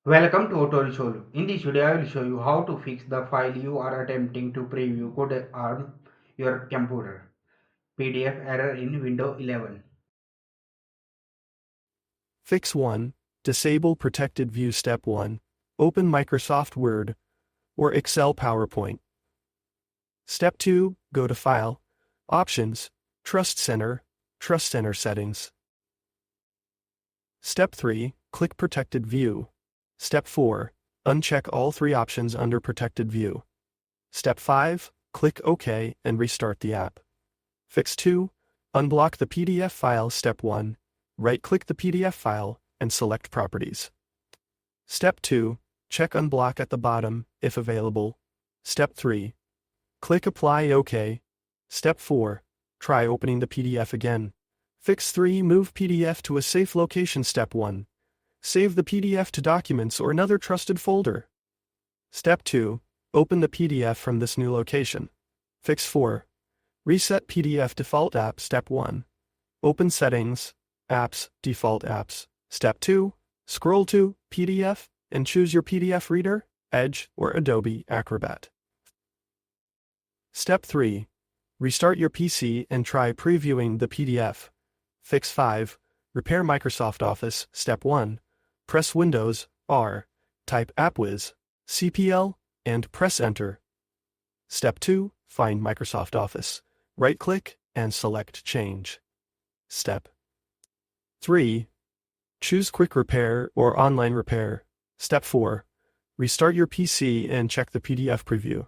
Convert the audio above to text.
Welcome to Tutorial. In this video, I will show you how to fix the file you are attempting to preview could harm your computer. PDF error in Windows 11. Fix 1. Disable Protected View. Step 1. Open Microsoft Word or Excel PowerPoint. Step 2. Go to File, Options, Trust Center Settings. Step 3. Click Protected View. Step 4. Uncheck all three options under Protected View. Step 5. Click OK and restart the app. Fix 2. Unblock the PDF file. Step 1. Right-click the PDF file and select Properties. Step 2. Check Unblock at the bottom, if available. Step 3. Click Apply. OK. Step 4. Try opening the PDF again. Fix 3. Move PDF to a safe location. Step 1. Save the PDF to Documents or another trusted folder. Step 2. Open the PDF from this new location. Fix 4. Reset PDF default app. Step 1. Open Settings, Apps, Default Apps. Step 2. Scroll to PDF and choose your PDF reader, Edge or Adobe Acrobat. Step 3. Restart your PC and try previewing the PDF. Fix 5. Repair Microsoft Office. Step 1. Press Windows, R, type AppWiz, CPL, and press Enter. Step 2. Find Microsoft Office. Right-click and select Change. Step 3. Choose Quick Repair or Online Repair. Step 4. Restart your PC and check the PDF preview.